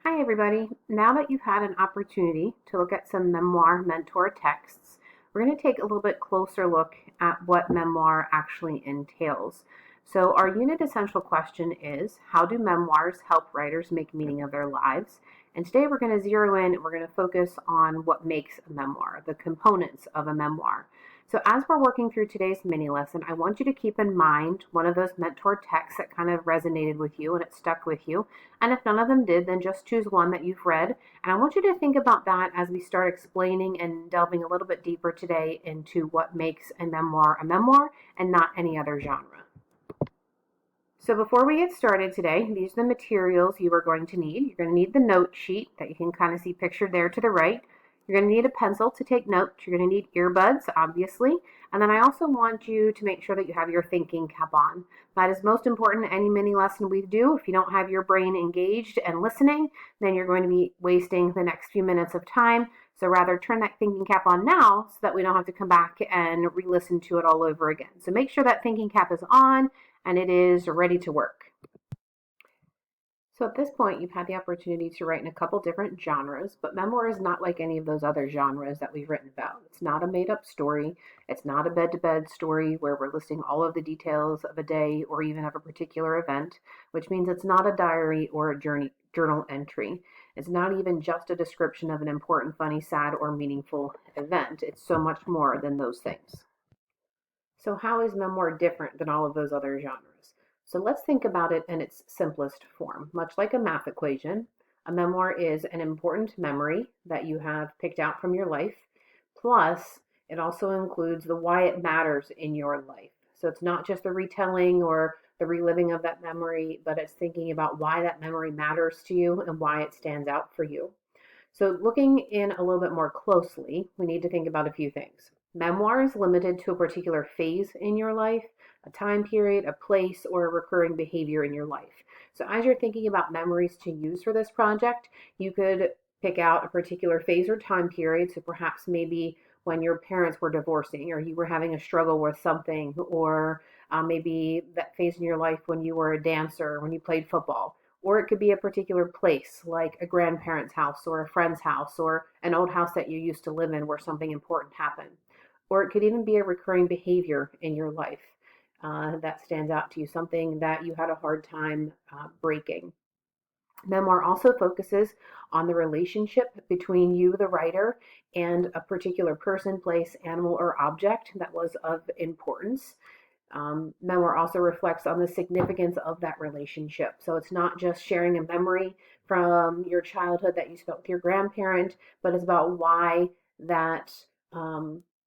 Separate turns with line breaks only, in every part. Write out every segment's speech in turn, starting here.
Hi, everybody. Now that you've had an opportunity to look at some memoir mentor texts, we're going to take a little bit closer look at what memoir actually entails. So, our unit essential question is, how do memoirs help writers make meaning of their lives? And today we're going to zero in and we're going to focus on what makes a memoir, the components of a memoir. So, as we're working through today's mini lesson, I want you to keep in mind one of those mentor texts that kind of resonated with you and it stuck with you. And if none of them did, then just choose one that you've read. And I want you to think about that as we start explaining and delving a little bit deeper today into what makes a memoir and not any other genre. So before we get started today, these are the materials you are going to need. You're going to need the note sheet that you can kind of see pictured there to the right. You're going to need a pencil to take notes. You're going to need earbuds, obviously. And then I also want you to make sure that you have your thinking cap on. That is most important in any mini lesson we do. If you don't have your brain engaged and listening, then you're going to be wasting the next few minutes of time. So rather turn that thinking cap on now so that we don't have to come back and re-listen to it all over again. So make sure that thinking cap is on and it is ready to work. So at this point, you've had the opportunity to write in a couple different genres, but memoir is not like any of those other genres that we've written about. It's not a made-up story. It's not a bed-to-bed story where we're listing all of the details of a day or even of a particular event, which means it's not a diary or a journal entry. It's not even just a description of an important, funny, sad, or meaningful event. It's so much more than those things. So how is memoir different than all of those other genres? So let's think about it in its simplest form. Much like a math equation, a memoir is an important memory that you have picked out from your life, plus it also includes the why it matters in your life. So it's not just the retelling or the reliving of that memory, but it's thinking about why that memory matters to you and why it stands out for you. So looking in a little bit more closely, we need to think about a few things. Memoir is limited to a particular phase in your life, a time period, a place, or a recurring behavior in your life. So as you're thinking about memories to use for this project, you could pick out a particular phase or time period. So perhaps maybe when your parents were divorcing or you were having a struggle with something, or maybe that phase in your life when you were a dancer, when you played football. Or it could be a particular place, like a grandparent's house or a friend's house or an old house that you used to live in where something important happened. Or it could even be a recurring behavior in your life that stands out to you, something that you had a hard time breaking. Memoir also focuses on the relationship between you, the writer, and a particular person, place, animal, or object that was of importance. Memoir also reflects on the significance of that relationship. So it's not just sharing a memory from your childhood that you spent with your grandparent, but it's about why that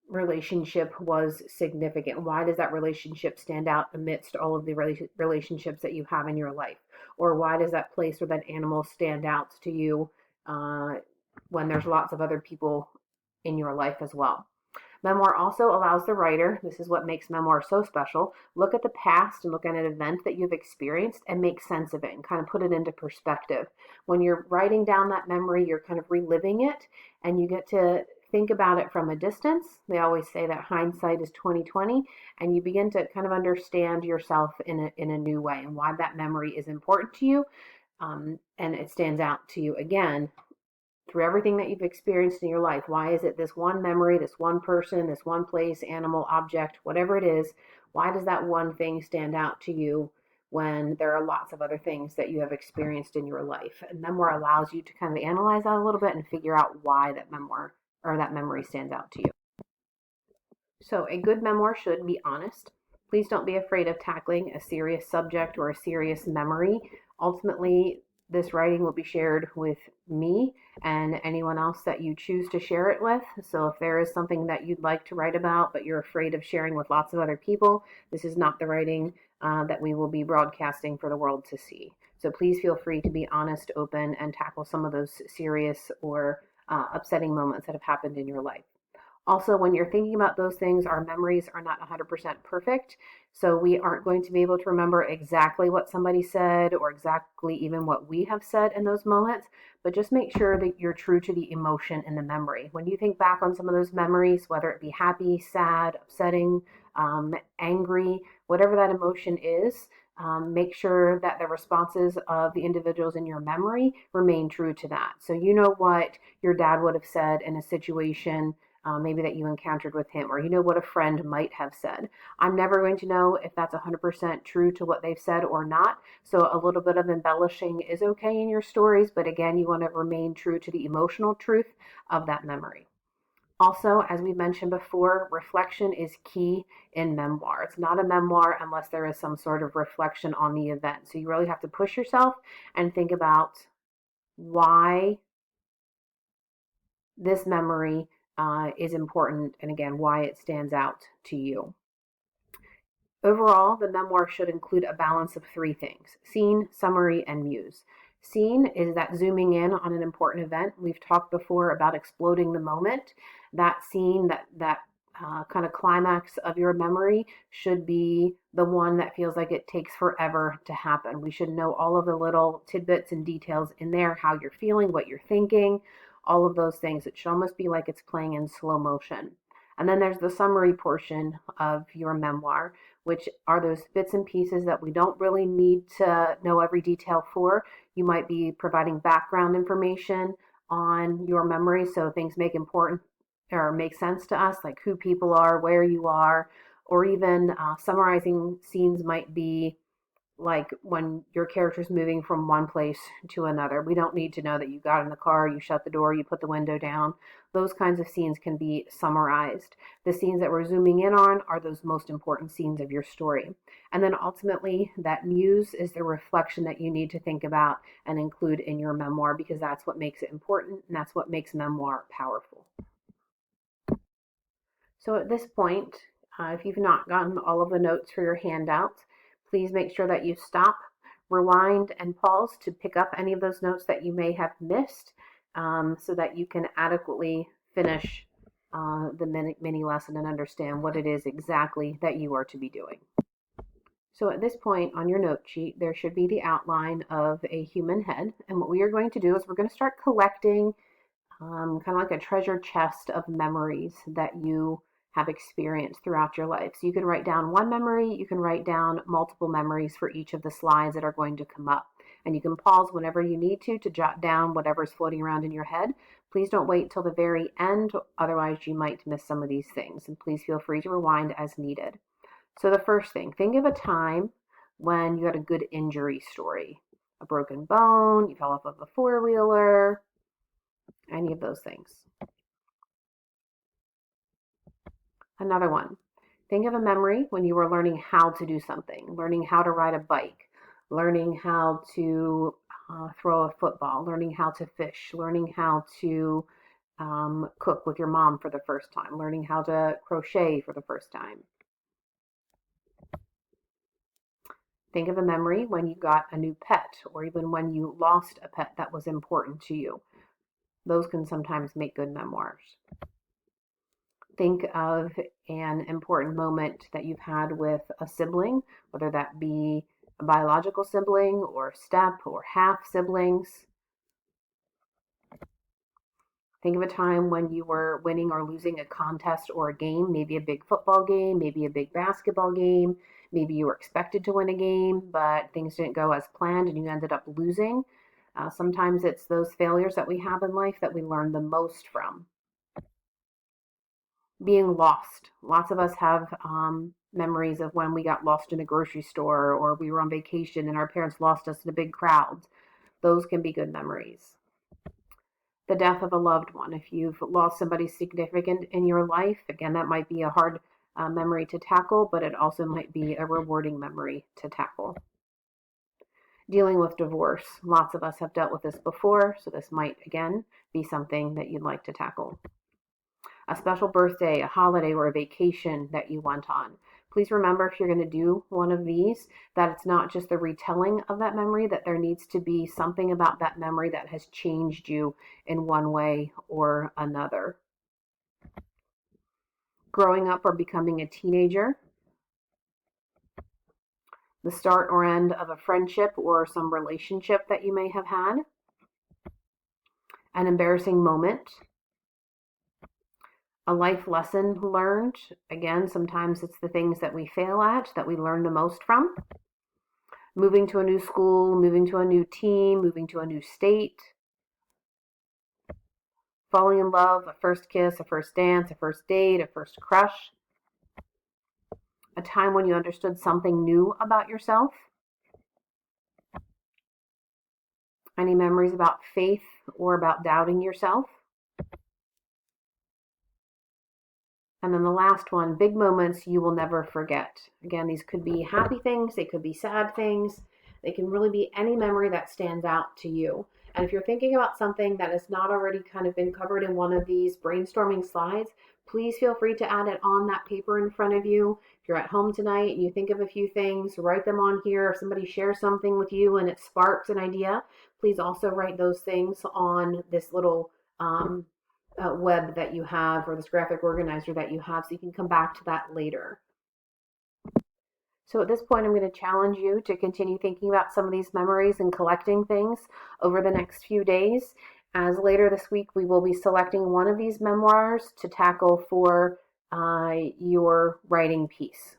relationship was significant. Why does that relationship stand out amidst all of the relationships that you have in your life? Or why does that place or that animal stand out to you when there's lots of other people in your life as well? Memoir also allows the writer, this is what makes memoir so special, look at the past and look at an event that you've experienced and make sense of it and kind of put it into perspective. When you're writing down that memory, you're kind of reliving it and you get to think about it from a distance. They always say that hindsight is 20/20, and you begin to kind of understand yourself in a new way and why that memory is important to you, and it stands out to you again through everything that you've experienced in your life. Why is it this one memory, this one person, this one place, animal, object, whatever it is? Why does that one thing stand out to you when there are lots of other things that you have experienced in your life? And memoir allows you to kind of analyze that a little bit and figure out why that memoir or that memory stands out to you. So a good memoir should be honest. Please don't be afraid of tackling a serious subject or a serious memory. Ultimately, this writing will be shared with me and anyone else that you choose to share it with. So if there is something that you'd like to write about, but you're afraid of sharing with lots of other people, this is not the writing that we will be broadcasting for the world to see. So please feel free to be honest, open, and tackle some of those serious or upsetting moments that have happened in your life. Also, when you're thinking about those things, our memories are not 100% perfect. So we aren't going to be able to remember exactly what somebody said or exactly even what we have said in those moments. But just make sure that you're true to the emotion in the memory. When you think back on some of those memories, whether it be happy, sad, upsetting, angry, whatever that emotion is, make sure that the responses of the individuals in your memory remain true to that. So you know what your dad would have said in a situation maybe that you encountered with him, or you know what a friend might have said. I'm never going to know if that's 100% true to what they've said or not. So a little bit of embellishing is okay in your stories, but again, you want to remain true to the emotional truth of that memory. Also, as we mentioned before, reflection is key in memoir. It's not a memoir unless there is some sort of reflection on the event. So you really have to push yourself and think about why this memory is important, and again, why it stands out to you. Overall, the memoir should include a balance of three things: scene, summary, and muse. Scene is that zooming in on an important event. We've talked before about exploding the moment. That scene, that kind of climax of your memory should be the one that feels like it takes forever to happen. We should know all of the little tidbits and details in there, how you're feeling, what you're thinking, all of those things. It should almost be like it's playing in slow motion. And then there's the summary portion of your memoir, which are those bits and pieces that we don't really need to know every detail for. You might be providing background information on your memory so things make important or make sense to us, like who people are, where you are, or even summarizing scenes might be like when your character's moving from one place to another. We don't need to know that you got in the car, you shut the door, you put the window down. Those kinds of scenes can be summarized. The scenes that we're zooming in on are those most important scenes of your story. And then ultimately, that muse is the reflection that you need to think about and include in your memoir, because that's what makes it important and that's what makes memoir powerful. So at this point, if you've not gotten all of the notes for your handout, please make sure that you stop, rewind, and pause to pick up any of those notes that you may have missed, so that you can adequately finish the mini lesson and understand what it is exactly that you are to be doing. So at this point on your note sheet, there should be the outline of a human head. And what we are going to do is we're going to start collecting kind of like a treasure chest of memories that you have experienced throughout your life. So you can write down one memory, you can write down multiple memories for each of the slides that are going to come up. And you can pause whenever you need to jot down whatever's floating around in your head. Please don't wait till the very end, otherwise you might miss some of these things. And please feel free to rewind as needed. So the first thing, think of a time when you had a good injury story. A broken bone, you fell off of a four-wheeler, any of those things. Another one. Think of a memory when you were learning how to do something, learning how to ride a bike, learning how to throw a football, learning how to fish, learning how to cook with your mom for the first time, learning how to crochet for the first time. Think of a memory when you got a new pet, or even when you lost a pet that was important to you. Those can sometimes make good memoirs. Think of an important moment that you've had with a sibling, whether that be a biological sibling or step or half siblings. Think of a time when you were winning or losing a contest or a game, maybe a big football game, maybe a big basketball game. Maybe you were expected to win a game, but things didn't go as planned and you ended up losing. Sometimes it's those failures that we have in life that we learn the most from. Being lost. Lots of us have memories of when we got lost in a grocery store, or we were on vacation and our parents lost us in a big crowd. Those can be good memories. The death of a loved one. If you've lost somebody significant in your life, again, that might be a hard memory to tackle, but it also might be a rewarding memory to tackle. Dealing with divorce. Lots of us have dealt with this before, so this might, again, be something that you'd like to tackle. A special birthday, a holiday, or a vacation that you went on. Please remember, if you're going to do one of these, that it's not just the retelling of that memory, that there needs to be something about that memory that has changed you in one way or another. Growing up or becoming a teenager. The start or end of a friendship or some relationship that you may have had. An embarrassing moment. A life lesson learned. Again, sometimes it's the things that we fail at that we learn the most from. moving to a new school, moving to a new team, moving to a new state, falling in love, a first kiss, a first dance, a first date, a first crush, a time when you understood something new about yourself. Any memories about faith or about doubting yourself? And then the last one, big moments you will never forget. Again, these could be happy things, they could be sad things, they can really be any memory that stands out to you. And if you're thinking about something that has not already kind of been covered in one of these brainstorming slides, please feel free to add it on that paper in front of you. If you're at home tonight and you think of a few things, write them on here. If somebody shares something with you and it sparks an idea, please also write those things on this little web that you have, or this graphic organizer that you have, so you can come back to that later. So at this point, I'm going to challenge you to continue thinking about some of these memories and collecting things over the next few days, as later this week we will be selecting one of these memoirs to tackle for your writing piece.